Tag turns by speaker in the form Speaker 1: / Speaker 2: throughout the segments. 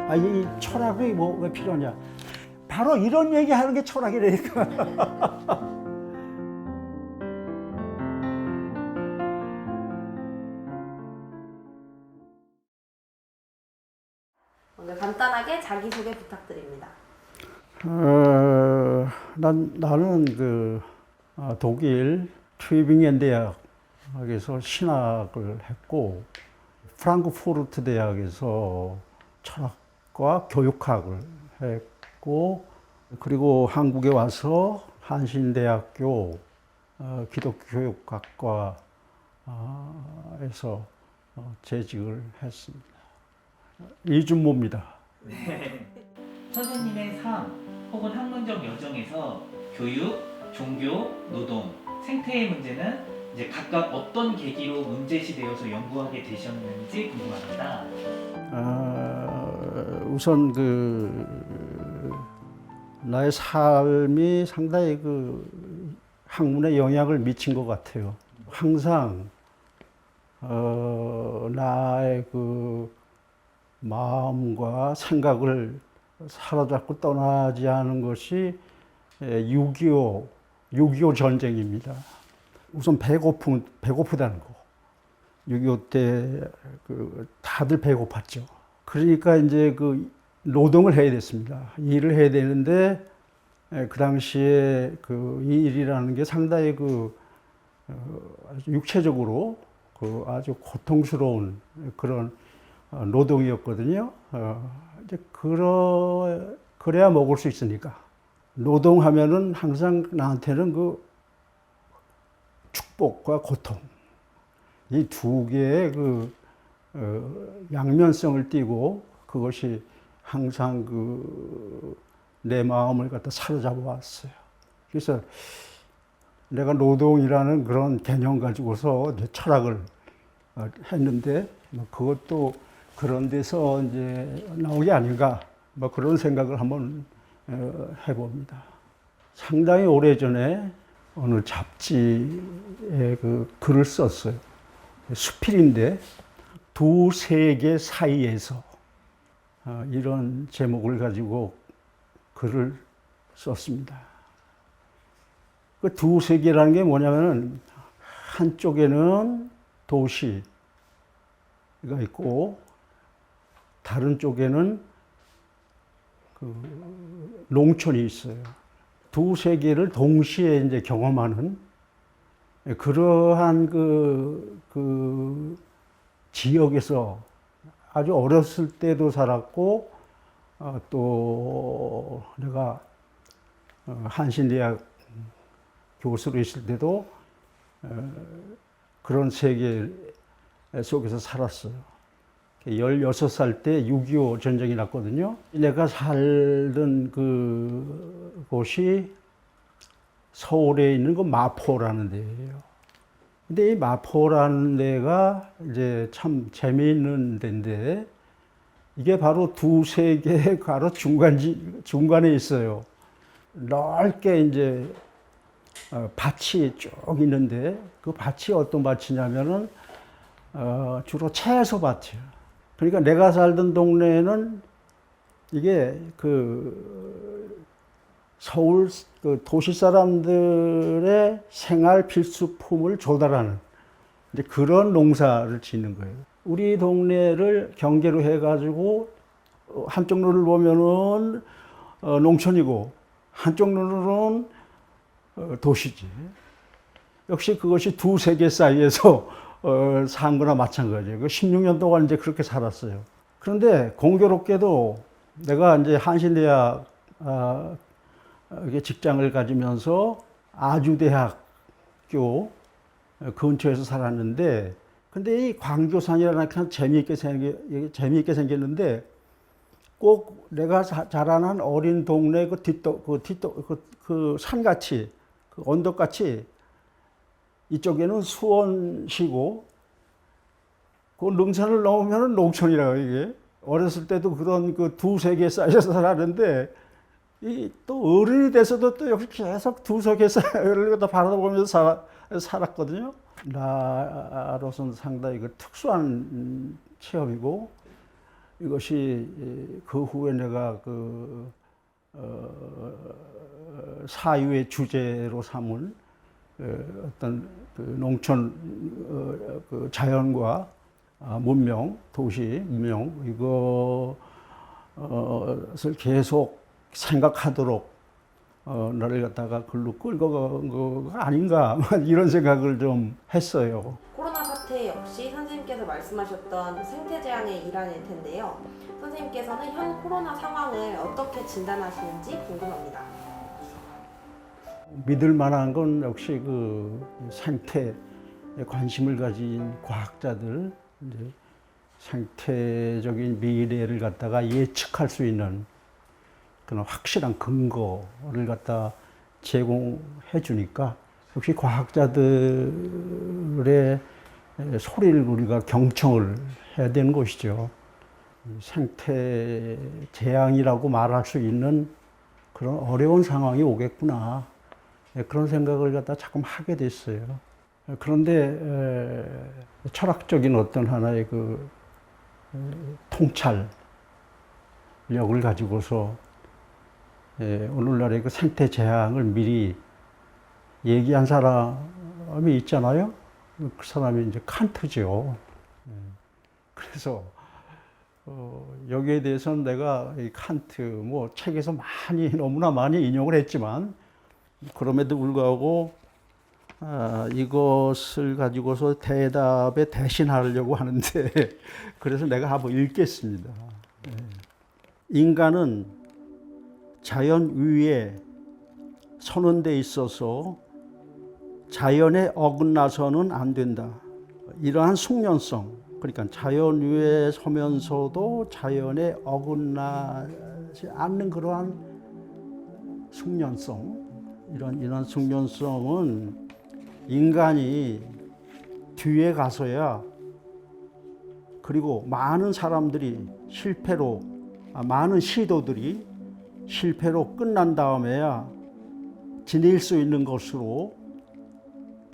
Speaker 1: 아, 이 철학이 뭐 왜 필요하냐? 바로 이런 얘기하는 게 철학이라니까.
Speaker 2: 먼저 간단하게 자기소개 부탁드립니다.
Speaker 1: 나는 독일 트übingen 대학에서 신학을 했고, 프랑크푸르트 대학에서 철학과 교육학을 했고, 그리고 한국에 와서 한신대학교 기독교육학과에서 재직을 했습니다. 이준모입니다.
Speaker 3: 선생님의 삶 혹은 학문적 여정에서 교육, 종교, 노동, 생태의 문제는 이제 각각 어떤 계기로 문제시되어서 연구하게 되셨는지 궁금합니다.
Speaker 1: 우선 나의 삶이 상당히 학문에 영향을 미친 것 같아요. 항상 나의 마음과 생각을 사로잡고 떠나지 않은 것이 6.25 전쟁입니다. 우선 배고프다는 거. 6.25 때 다들 배고팠죠. 그러니까 이제 노동을 해야 됐습니다. 일을 해야 되는데 그 당시에 이 일이라는 게 상당히 아주 육체적으로 아주 고통스러운 그런 노동이었거든요. 이제 그래야 먹을 수 있으니까. 노동하면은 항상 나한테는 축복과 고통. 이 두 개의 양면성을 띠고 그것이 항상 내 마음을 갖다 사로잡아 왔어요. 그래서 내가 노동이라는 그런 개념 가지고서 이제 철학을 했는데 그것도 그런 데서 이제 나온 게 아닌가 그런 생각을 한번 해봅니다. 상당히 오래전에 어느 잡지에 글을 썼어요. 수필인데 두 세계 사이에서 이런 제목을 가지고 글을 썼습니다. 그 두 세계라는 게 뭐냐면은 한쪽에는 도시가 있고 다른 쪽에는 농촌이 있어요. 두 세계를 동시에 이제 경험하는 그러한 지역에서 아주 어렸을 때도 살았고, 또 내가 한신대학 교수로 있을 때도 그런 세계 속에서 살았어요. 16살 때 6.25 전쟁이 났거든요. 내가 살던 곳이 서울에 있는 마포라는 데예요. 근데 이 마포라는 데가 이제 참 재미있는 데인데 이게 바로 두 세계의 바로 중간에 있어요. 넓게 이제 밭이 쭉 있는데 그 밭이 어떤 밭이냐면은 주로 채소 밭이에요. 그러니까 내가 살던 동네에는 이게 서울 도시 사람들의 생활 필수품을 조달하는 이제 그런 농사를 짓는 거예요. 우리 동네를 경계로 해가지고 한쪽 눈을 보면은 농촌이고 한쪽 눈으로는 도시지. 역시 그것이 두 세계 사이에서 산 거나 마찬가지예요. 16년 동안 이제 그렇게 살았어요. 그런데 공교롭게도 내가 이제 한신대학 직장을 가지면서 아주대학교 근처에서 살았는데, 근데 이 광교산이라는 게 재미있게 생겼는데, 꼭 내가 자라난 어린 동네 산같이, 언덕같이, 이쪽에는 수원시고, 그 능선을 넘으면 농촌이라고 이게. 어렸을 때도 그런 두 세계 사이에서 살았는데, 또 어른이 돼서도 또 역시 계속 두 세계 사이를 바라보면서 살았거든요. 나로서는 상당히 특수한 체험이고, 이것이 그 후에 내가 사유의 주제로 삼은 어떤 농촌 자연과 문명, 도시 문명 이것을 계속 생각하도록 나를 갖다가 글로 끌고 간 거가 아닌가 이런 생각을 좀 했어요.
Speaker 2: 코로나 사태 역시 선생님께서 말씀하셨던 생태재앙의 일환일 텐데요. 선생님께서는 현 코로나 상황을 어떻게 진단하시는지 궁금합니다.
Speaker 1: 믿을 만한 건 역시 생태에 관심을 가진 과학자들, 이제 생태적인 미래를 갖다가 예측할 수 있는 그런 확실한 근거를 갖다 제공해 주니까 역시 과학자들의 소리를 우리가 경청을 해야 되는 것이죠. 생태 재앙이라고 말할 수 있는 그런 어려운 상황이 오겠구나. 그런 생각을 갖다 자꾸 하게 됐어요. 그런데 철학적인 어떤 하나의 통찰력을 가지고서 오늘날의 생태 재앙을 미리 얘기한 사람이 있잖아요. 그 사람이 이제 칸트죠. 그래서 여기에 대해서는 내가 이 칸트 책에서 너무나 많이 인용을 했지만 그럼에도 불구하고 이것을 가지고서 대답에 대신하려고 하는데 그래서 내가 한번 읽겠습니다. 인간은 자연 위에 서는 데 있어서 자연에 어긋나서는 안 된다. 이러한 숙련성, 그러니까 자연 위에 서면서도 자연에 어긋나지 않는 그러한 숙련성, 이런 숙련성은 인간이 뒤에 가서야, 그리고 많은 사람들이 많은 시도들이 실패로 끝난 다음에야 지닐 수 있는 것으로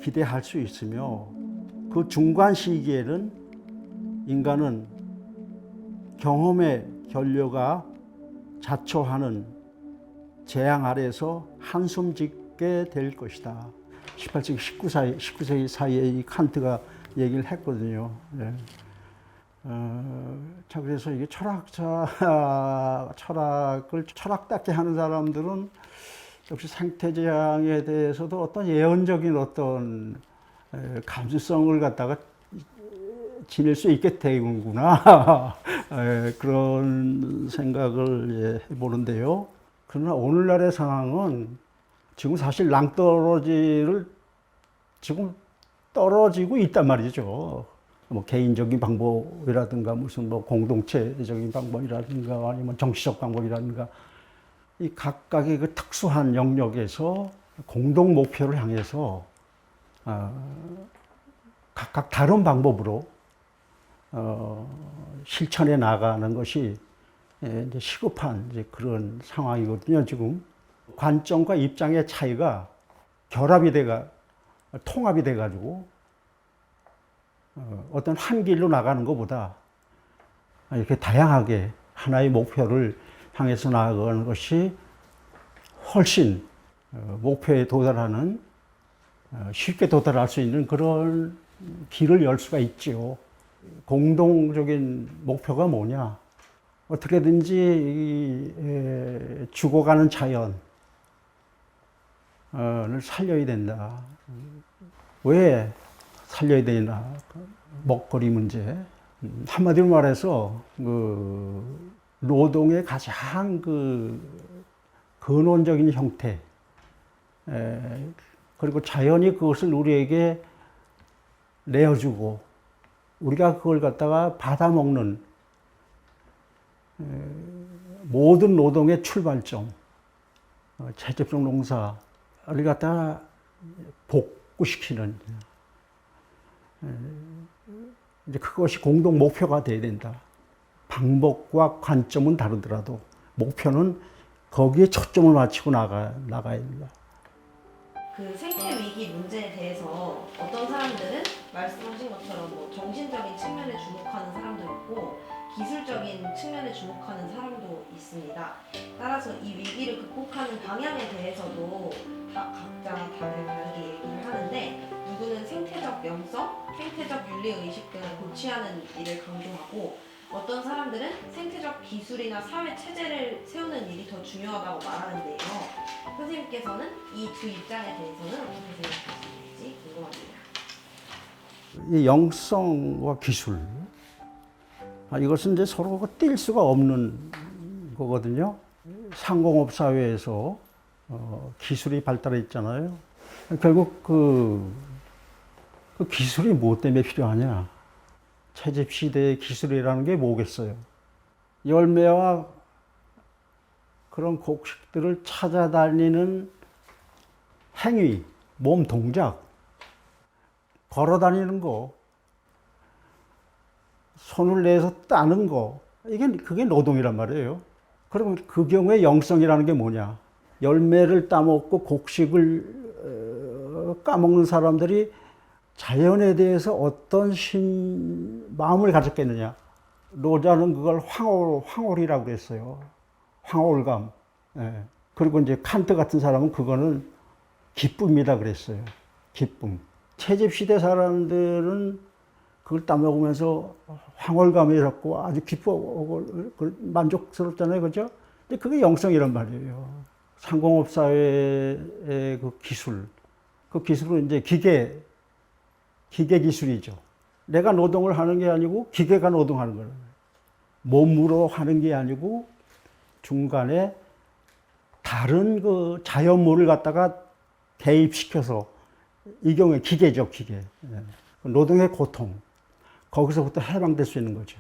Speaker 1: 기대할 수 있으며, 그 중간 시기에는 인간은 경험의 결여가 자초하는 재앙 아래서 한숨 짓게 될 것이다. 18세기, 19세기 사이에 이 칸트가 얘기를 했거든요. 네. 자, 그래서 이게 철학을 철학답게 하는 사람들은 역시 생태재앙에 대해서도 어떤 예언적인 어떤 감수성을 갖다가 지닐 수 있게 되는구나. 그런 생각을 해보는데요. 그러나 오늘날의 상황은 지금 사실 낭떠러지를 지금 떨어지고 있단 말이죠. 개인적인 방법이라든가 무슨 공동체적인 방법이라든가 아니면 정치적 방법이라든가 이 각각의 그 특수한 영역에서 공동 목표를 향해서 각각 다른 방법으로 실천해 나가는 것이 이제 시급한 이제 그런 상황이거든요. 지금 관점과 입장의 차이가 통합이 돼가지고 어떤 한 길로 나가는 것보다 이렇게 다양하게 하나의 목표를 향해서 나아가는 것이 훨씬 목표에 도달하는, 쉽게 도달할 수 있는 그런 길을 열 수가 있지요. 공동적인 목표가 뭐냐? 어떻게든지 죽어가는 자연을 살려야 된다. 왜 살려야 되나? 먹거리 문제. 한마디로 말해서 노동의 가장 근원적인 형태, 그리고 자연이 그것을 우리에게 내어주고 우리가 그걸 갖다가 받아먹는 모든 노동의 출발점, 채집종 농사를 갖다가 복구시키는, 이제 그것이 공동 목표가 돼야 된다. 방법과 관점은 다르더라도 목표는 거기에 초점을 맞추고 나가야 된다.
Speaker 2: 그 생태 위기 문제에 대해서 어떤 사람들은 말씀하신 것처럼 정신적인 측면에 주목하는 사람도 있고 기술적인 측면에 주목하는 사람도 있습니다. 따라서 이 위기를 극복하는 방향에 대해서도 각자 다들 다르게 얘기를 하는데, 누구는 생태적 명성, 생태적 윤리의식 등을 고취하는 일을 강조하고, 어떤 사람들은 생태적 기술이나 사회 체제를 세우는 일이 더 중요하다고 말하는데요. 선생님께서는 이 두 입장에 대해서는 어떻게 생각하시는지 궁금합니다.
Speaker 1: 이 영성과 기술, 이것은 이제 서로 뗄 수가 없는 거거든요. 상공업 사회에서 기술이 발달했잖아요. 결국 그 기술이 무엇 때문에 필요하냐? 채집 시대의 기술이라는 게 뭐겠어요? 열매와 그런 곡식들을 찾아다니는 행위, 몸 동작, 걸어 다니는 거, 손을 내서 따는 거, 그게 노동이란 말이에요. 그러면 그 경우에 영성이라는 게 뭐냐? 열매를 따먹고 곡식을 까먹는 사람들이 자연에 대해서 어떤 마음을 가졌겠느냐? 노자는 그걸 황홀이라고 그랬어요. 황홀감. 예. 그리고 이제 칸트 같은 사람은 그거는 기쁨이다 그랬어요. 기쁨. 채집 시대 사람들은 그걸 따먹으면서 황홀감이었고 아주 기쁘고 만족스럽잖아요, 그죠? 근데 그게 영성이란 말이에요. 상공업 사회의 그 기술은 이제 기계 기술이죠. 내가 노동을 하는 게 아니고 기계가 노동하는 거예요. 몸으로 하는 게 아니고 중간에 다른 그 자연물을 갖다가 개입시켜서, 이 경우에 기계죠, 기계. 노동의 고통. 거기서부터 해방될 수 있는 거죠.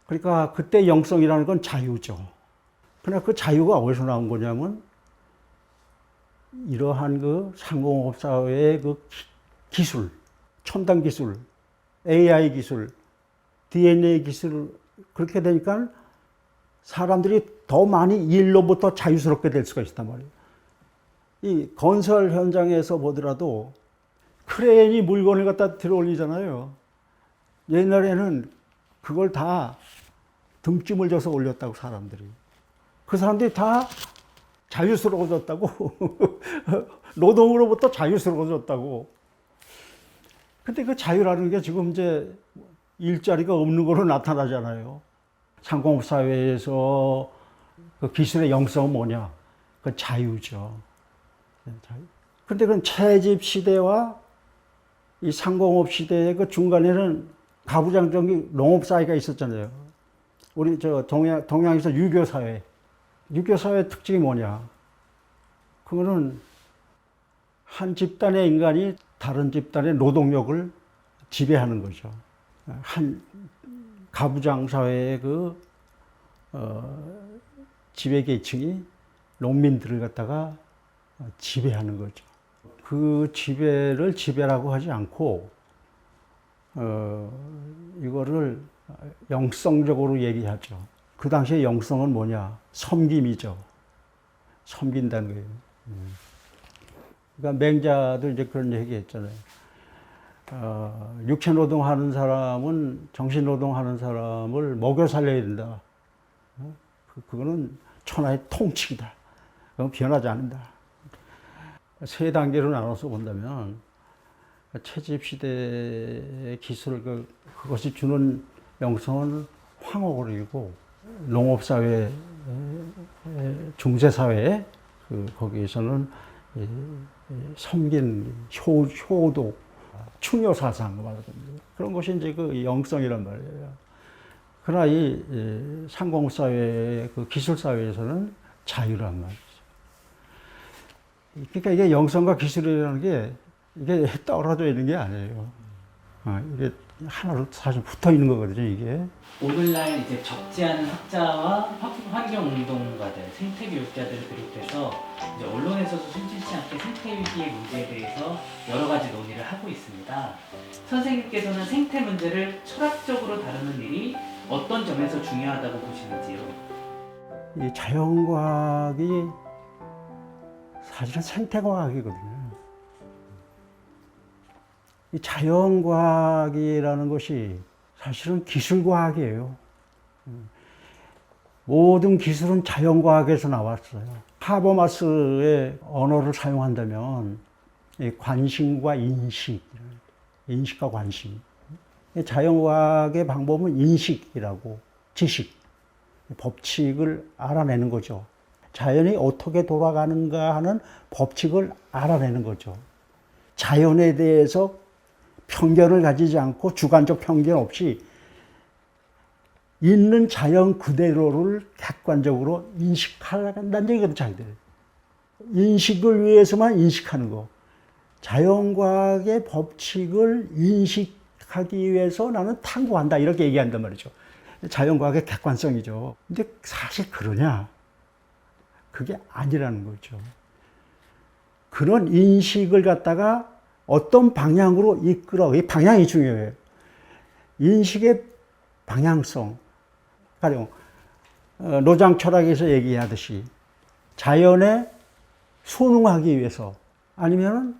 Speaker 1: 그러니까 그때 영성이라는 건 자유죠. 그러나 그 자유가 어디서 나온 거냐면, 이러한 그 상공업 사회의 그 기술, 첨단 기술, AI 기술, DNA 기술, 그렇게 되니까 사람들이 더 많이 일로부터 자유스럽게 될 수가 있단 말이에요. 이 건설 현장에서 보더라도 크레인이 물건을 갖다 들어 올리잖아요. 옛날에는 그걸 다 등짐을 져서 올렸다고, 사람들이. 그 사람들이 다 자유스러워졌다고. 노동으로부터 자유스러워졌다고. 근데 그 자유라는 게 지금 이제 일자리가 없는 거로 나타나잖아요. 상공업 사회에서 그 기술의 영성은 뭐냐? 그 자유죠. 자유. 근데 그건 채집 시대와 이 상공업 시대의 그 중간에는 가부장적인 농업 사회가 있었잖아요. 우리 저 동양에서 유교 사회. 유교 사회의 특징이 뭐냐? 그거는 한 집단의 인간이 다른 집단의 노동력을 지배하는 거죠. 한 가부장 사회의 그 지배 계층이 농민들을 갖다가 지배하는 거죠. 그 지배를 지배라고 하지 않고 이거를 영성적으로 얘기하죠. 그 당시에 영성은 뭐냐? 섬김이죠. 섬긴다는 거예요. 그러니까 맹자도 이제 그런 얘기 했잖아요. 육체 노동하는 사람은 정신 노동하는 사람을 먹여 살려야 된다. 그거는 천하의 통칙이다. 그건 변하지 않는다. 세 단계로 나눠서 본다면 채집 시대의 기술, 그것이 주는 영성은 황홀이고, 농업 사회, 중세 사회, 거기에서는 섬긴 효도, 충효 사상 말하거든요. 그런 것이 이제 그 영성이란 말이에요. 그러나 이 상공업 사회, 그 기술 사회에서는 자유란 말이죠. 그러니까 이게 영성과 기술이라는 게 이게 떨어져 있는 게 아니에요. 이게 하나로 사실 붙어 있는 거거든요, 이게.
Speaker 3: 오늘날 이제 적지 않은 학자와 환경운동가들, 생태교육자들을 비롯해서 이제 언론에서도 숨지지 않게 생태위기의 문제에 대해서 여러 가지 논의를 하고 있습니다. 선생님께서는 생태 문제를 철학적으로 다루는 일이 어떤 점에서 중요하다고 보시는지요?
Speaker 1: 이 자연과학이 사실은 생태과학이거든요. 이 자연과학이라는 것이 사실은 기술과학이에요. 모든 기술은 자연과학에서 나왔어요. 하버마스의 언어를 사용한다면 관심과 인식, 인식과 관심. 자연과학의 방법은 인식이라고, 지식, 법칙을 알아내는 거죠. 자연이 어떻게 돌아가는가 하는 법칙을 알아내는 거죠. 자연에 대해서 편견을 가지지 않고 주관적 편견 없이 있는 자연 그대로를 객관적으로 인식한다는 얘기거든, 자기들. 인식을 위해서만 인식하는 거. 자연과학의 법칙을 인식하기 위해서 나는 탐구한다, 이렇게 얘기한단 말이죠. 자연과학의 객관성이죠. 근데 사실 그러냐? 그게 아니라는 거죠. 그런 인식을 갖다가 어떤 방향으로 이끌어, 이 방향이 중요해요. 인식의 방향성. 가령 노장 철학에서 얘기하듯이 자연에 순응하기 위해서, 아니면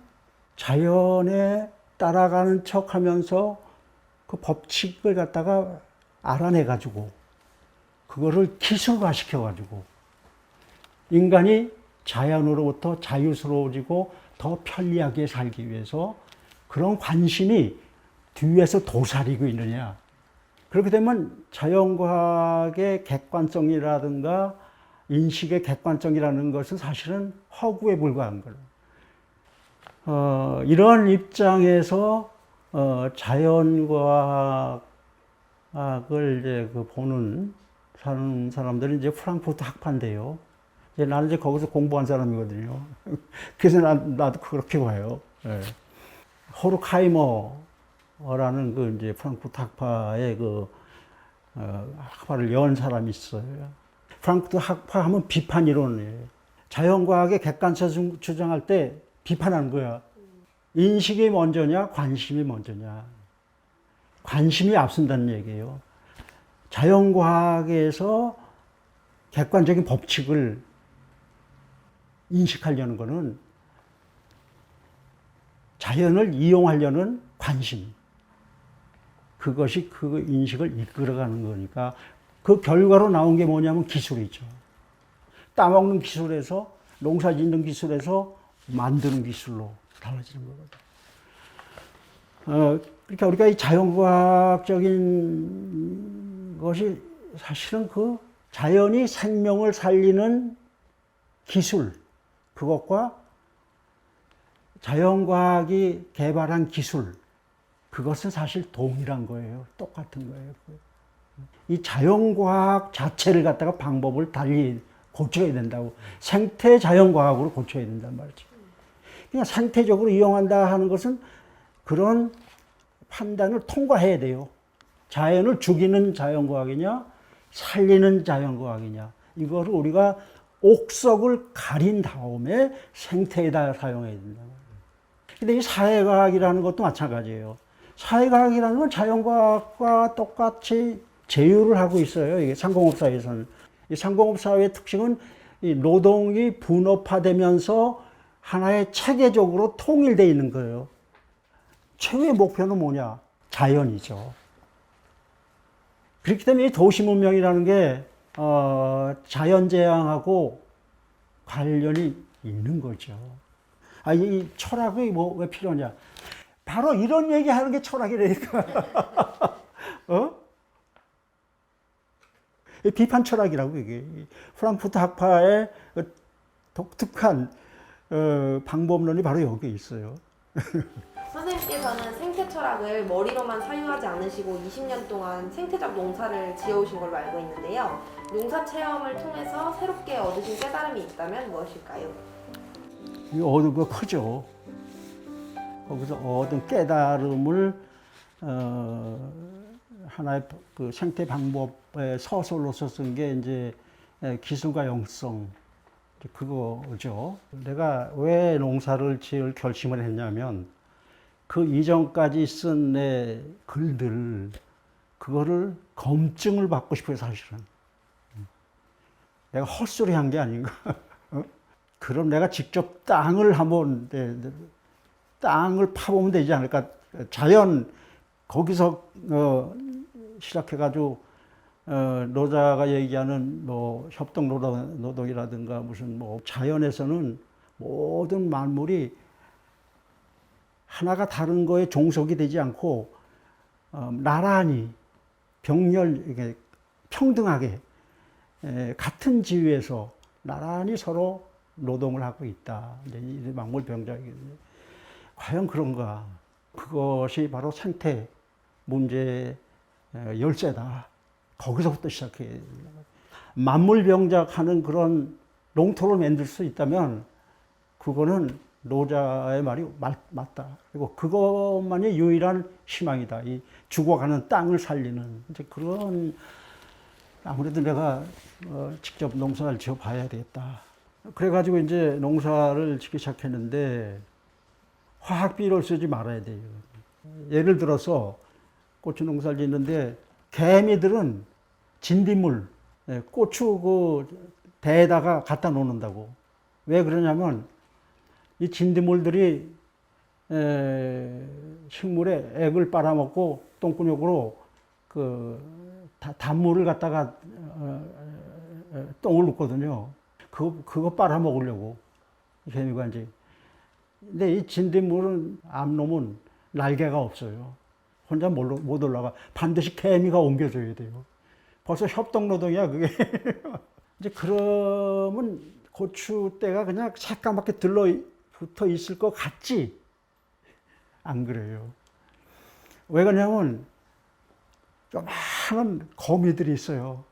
Speaker 1: 자연에 따라가는 척 하면서 그 법칙을 갖다가 알아내가지고 그거를 기술화시켜가지고 인간이 자연으로부터 자유스러워지고 더 편리하게 살기 위해서 그런 관심이 뒤에서 도사리고 있느냐. 그렇게 되면 자연과학의 객관성이라든가 인식의 객관성이라는 것은 사실은 허구에 불과한 거예요. 이런 입장에서 자연과학을 이제 보는 사람들은 이제 프랑크푸르트 학파인데요. 이제 나는 이제 거기서 공부한 사람이거든요. 그래서 나도 그렇게 봐요. 네. 호르카이머라는 그 이제 프랑크푸르트 학파의 학파를 연 사람이 있어요. 프랑크푸르트 학파 하면 비판 이론이에요. 자연과학의 객관성 주장할 때 비판하는 거야. 인식이 먼저냐, 관심이 먼저냐. 관심이 앞선다는 얘기예요. 자연과학에서 객관적인 법칙을 인식하려는 것은 자연을 이용하려는 관심. 그것이 그 인식을 이끌어가는 거니까 그 결과로 나온 게 뭐냐면 기술이죠. 따먹는 기술에서, 농사 짓는 기술에서 만드는 기술로 달라지는 거거든요. 그러니까 우리가 이 자연과학적인 것이 사실은 그 자연이 생명을 살리는 기술, 그것과 자연과학이 개발한 기술, 그것은 사실 동일한 거예요. 똑같은 거예요. 이 자연과학 자체를 갖다가 방법을 달리 고쳐야 된다고. 생태 자연과학으로 고쳐야 된단 말이죠. 그냥 생태적으로 이용한다 하는 것은 그런 판단을 통과해야 돼요. 자연을 죽이는 자연과학이냐, 살리는 자연과학이냐. 이거를 우리가 옥석을 가린 다음에 생태에다 사용해야 된다. 근데 이 사회과학이라는 것도 마찬가지예요. 사회과학이라는 건 자연과학과 똑같이 제휴를 하고 있어요. 이게 상공업사회에서는. 이 상공업사회의 특징은 이 노동이 분업화되면서 하나의 체계적으로 통일되어 있는 거예요. 최후의 목표는 뭐냐? 자연이죠. 그렇기 때문에 이 도시문명이라는 게 자연재앙하고 관련이 있는 거죠. 이 철학이 왜 필요하냐? 바로 이런 얘기하는 게 철학이라니까. 비판 철학이라고 이게. 프랑크푸르트 학파의 독특한 방법론이 바로 여기에 있어요.
Speaker 2: 선생님께서는 생태 철학을 머리로만 사유하지 않으시고 20년 동안 생태적 농사를 지어오신 걸로 알고 있는데요. 농사 체험을 통해서 새롭게 얻으신 깨달음이 있다면 무엇일까요?
Speaker 1: 얻은 거 크죠. 거기서 얻은 깨달음을 하나의 그 생태 방법의 서술로서 쓴 게 이제 기술과 영성, 그거죠. 내가 왜 농사를 지을 결심을 했냐면 그 이전까지 쓴 내 글들, 그거를 검증을 받고 싶어요, 사실은. 내가 헛소리 한 게 아닌가. 그럼 내가 직접 땅을 한번, 땅을 파보면 되지 않을까. 자연, 거기서 시작해가지고 노자가 얘기하는 뭐 협동 노동이라든가 무슨 뭐 자연에서는 모든 만물이 하나가 다른 거에 종속이 되지 않고 나란히 병렬 이게 평등하게 같은 지위에서 나란히 서로 노동을 하고 있다. 이제 만물병작이거든요. 과연 그런가? 그것이 바로 생태 문제의 열쇠다. 거기서부터 시작해. 만물병작하는 그런 농토를 만들 수 있다면 그거는 노자의 말이 맞다. 그리고 그것만이 유일한 희망이다. 이 죽어가는 땅을 살리는 이제 그런 아무래도 내가 직접 농사를 지어 봐야 되겠다. 그래가지고 이제 농사를 짓기 시작했는데 화학비료를 쓰지 말아야 돼요. 예를 들어서 고추 농사를 짓는데 개미들은 진딧물, 고추 그 대에다가 갖다 놓는다고. 왜 그러냐면 이 진딧물들이 식물에 액을 빨아먹고 똥구녕으로 그 단물을 갖다가 똥을 눕거든요. 그거 빨아먹으려고 개미가 이제. 근데 이 진딧물은 암놈은 날개가 없어요. 혼자 못 올라가. 반드시 개미가 옮겨줘야 돼요. 벌써 협동노동이야 그게. 이제 그러면 고추대가 그냥 새까맣게 들러붙어 있을 것 같지? 안 그래요. 왜 그러냐면 조그마한 거미들이 있어요.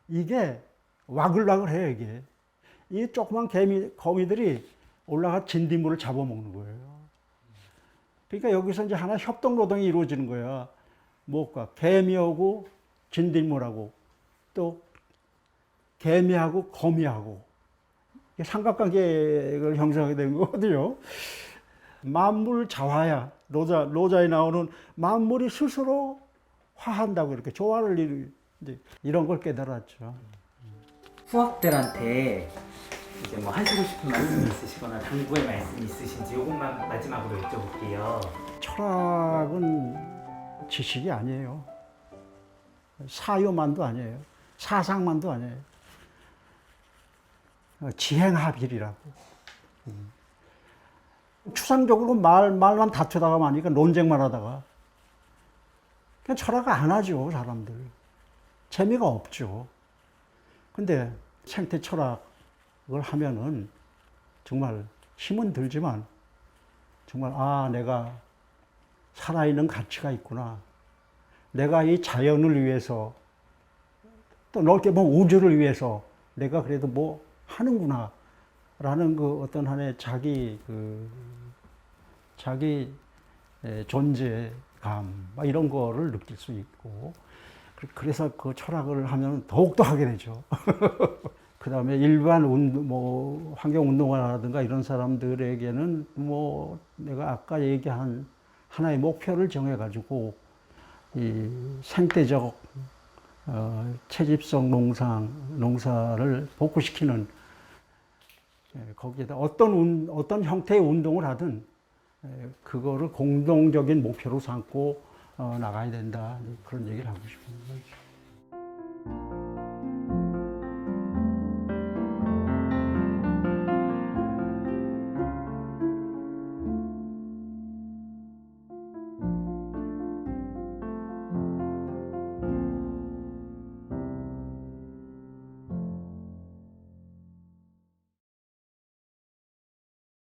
Speaker 1: 이게 와글와글해요 이게. 이 조그만 거미들이 올라가 진딧물을 잡아먹는 거예요. 그러니까 여기서 이제 하나 협동노동이 이루어지는 거야. 뭐가 개미하고 진딧물하고 또 개미하고 거미하고 삼각관계를 형성하게 되는 거거든요. 만물 자화야. 노자에 나오는 만물이 스스로 화한다고 이렇게 조화를 이런 걸 깨달았죠.
Speaker 3: 수학들한테 이제 뭐 하시고 싶은 말씀이 있으시거나 당부의 말씀이 있으신지 이것만 마지막으로 여쭤볼게요.
Speaker 1: 철학은 지식이 아니에요. 사유만도 아니에요. 사상만도 아니에요. 지행합일이라고. 추상적으로 말만 다투다가 마니까 논쟁만 하다가 그냥 철학 안 하죠 사람들. 재미가 없죠. 근데 생태 철학을 하면은 정말 힘은 들지만 정말 내가 살아있는 가치가 있구나. 내가 이 자연을 위해서 또 넓게 보면 우주를 위해서 내가 그래도 뭐 하는구나 라는 그 어떤 하나의 자기 존재감 이런 거를 느낄 수 있고 그래서 그 철학을 하면 더욱더 하게 되죠. 그 다음에 일반 환경운동가라든가 이런 사람들에게는 뭐 내가 아까 얘기한 하나의 목표를 정해가지고 이 생태적 채집성 농사를 복구시키는 거기에다 어떤 형태의 운동을 하든 그거를 공동적인 목표로 삼고 나가야 된다. 그런 얘기를 하고 싶은 거죠.